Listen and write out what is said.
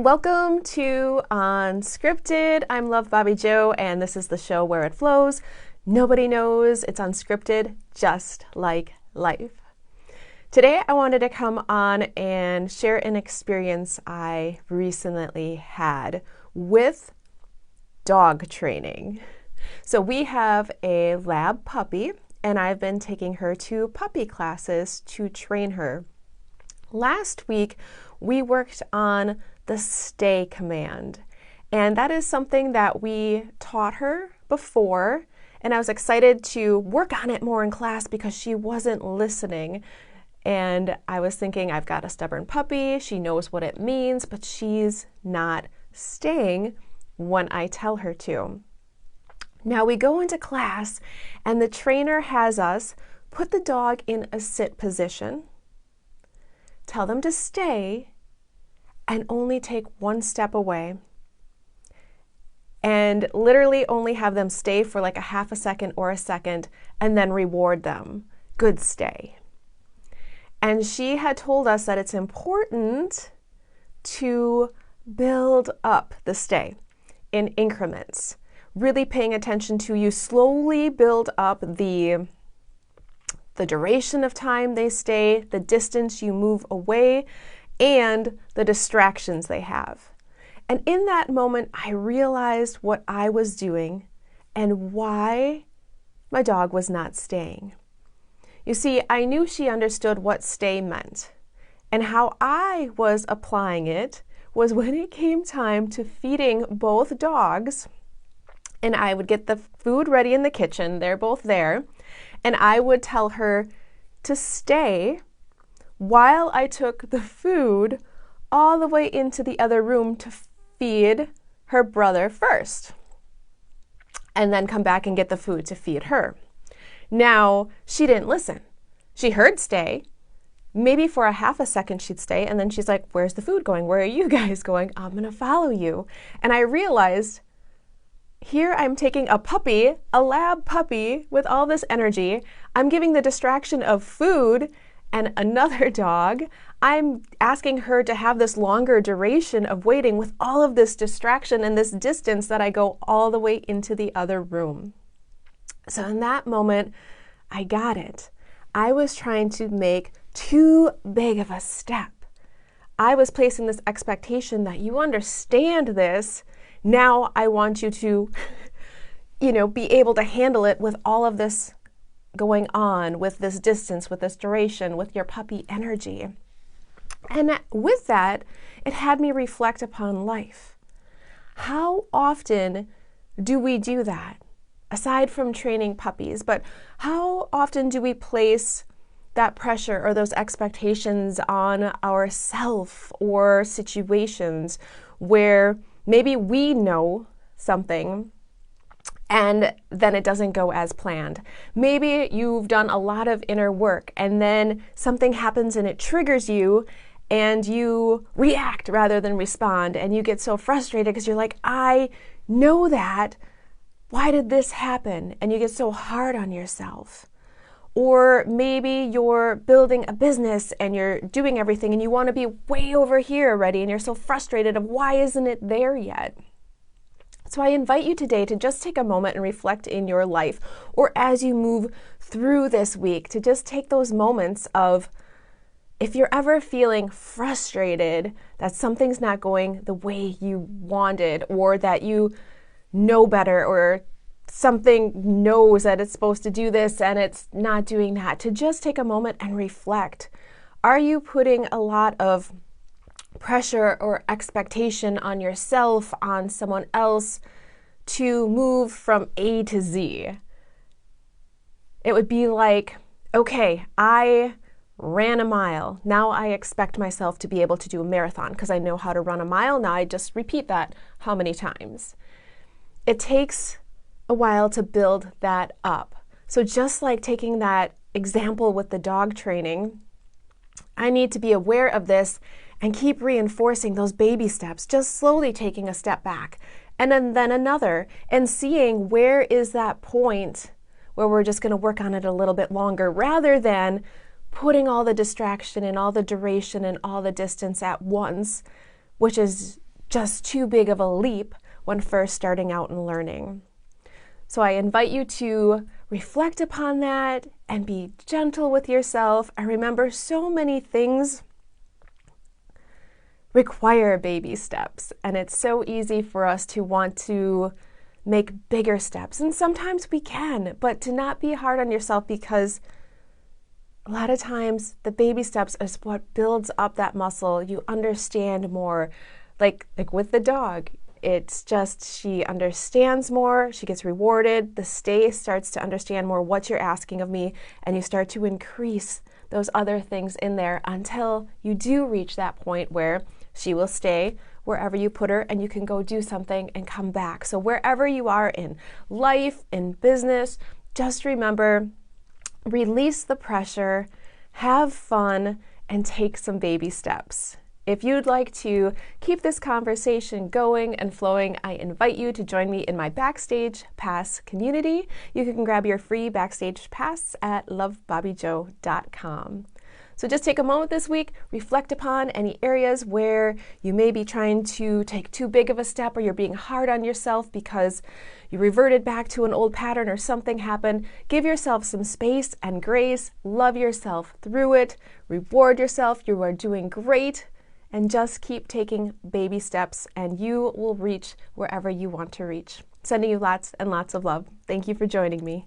Welcome to Unscripted. I'm Bobbie Jo, and this is the show where it flows. Nobody knows it's unscripted, just like life. Today, I wanted to come on and share an experience I recently had with dog training. So we have a lab puppy, and I've been taking her to puppy classes to train her. Last week, we worked on the stay command, and that is something that we taught her before, and I was excited to work on it more in class because she wasn't listening. And I was thinking, I've got a stubborn puppy, she knows what it means, but she's not staying when I tell her to. Now we go into class, and the trainer has us put the dog in a sit position, tell them to stay, and only take one step away, and literally only have them stay for like a half a second or a second, and then reward them. Good stay. And she had told us that it's important to build up the stay in increments, really paying attention to you slowly build up the duration of time they stay, the distance you move away, and the distractions they have. And in that moment, I realized what I was doing and why my dog was not staying. You see, I knew she understood what stay meant, and how I was applying it was when it came time to feeding both dogs, and I would get the food ready in the kitchen, they're both there, and I would tell her to stay while I took the food all the way into the other room to feed her brother first, and then come back and get the food to feed her. Now, she didn't listen. She heard stay. Maybe for a half a second she'd stay, and then she's like, where's the food going? Where are you guys going? I'm going to follow you. And I realized here I'm taking a puppy, a lab puppy, with all this energy. I'm giving the distraction of food and another dog. I'm asking her to have this longer duration of waiting with all of this distraction and this distance that I go all the way into the other room. So in that moment, I got it. I was trying to make too big of a step. I was placing this expectation that you understand this. Now I want you to, be able to handle it with all of this going on, with this distance, with this duration, with your puppy energy. And with that, it had me reflect upon life. How often do we do that? Aside from training puppies, but how often do we place that pressure or those expectations on ourselves or situations where maybe we know something and then it doesn't go as planned? Maybe you've done a lot of inner work and then something happens and it triggers you and you react rather than respond, and you get so frustrated because you're like, I know that. Why did this happen? And you get so hard on yourself. Or maybe you're building a business and you're doing everything and you want to be way over here already and you're so frustrated of why isn't it there yet? So I invite you today to just take a moment and reflect in your life, or as you move through this week, to just take those moments of, if you're ever feeling frustrated that something's not going the way you wanted, or that you know better, or something knows that it's supposed to do this and it's not doing that, to just take a moment and reflect. Are you putting a lot of pressure or expectation on yourself, on someone else, to move from A to Z? It would be like, okay, I ran a mile. Now I expect myself to be able to do a marathon because I know how to run a mile. Now I just repeat that how many times? It takes a while to build that up. So just like taking that example with the dog training, I need to be aware of this and keep reinforcing those baby steps, just slowly taking a step back and then another, and seeing where is that point where we're just going to work on it a little bit longer, rather than putting all the distraction and all the duration and all the distance at once, which is just too big of a leap when first starting out and learning. So I invite you to reflect upon that and be gentle with yourself. And remember, so many things require baby steps, and it's so easy for us to want to make bigger steps, and sometimes we can, but to not be hard on yourself, because a lot of times the baby steps is what builds up that muscle. You understand more, like with the dog. It's just, she understands more, she gets rewarded, the stay starts to understand more what you're asking of me, and you start to increase those other things in there until you do reach that point where she will stay wherever you put her, and you can go do something and come back. So wherever you are in life, in business, just remember, release the pressure, have fun, and take some baby steps. If you'd like to keep this conversation going and flowing, I invite you to join me in my Backstage Pass community. You can grab your free Backstage Pass at loveBobbieJo.com. So just take a moment this week, reflect upon any areas where you may be trying to take too big of a step, or you're being hard on yourself because you reverted back to an old pattern or something happened. Give yourself some space and grace. Love yourself through it. Reward yourself. You are doing great. And just keep taking baby steps, and you will reach wherever you want to reach. Sending you lots and lots of love. Thank you for joining me.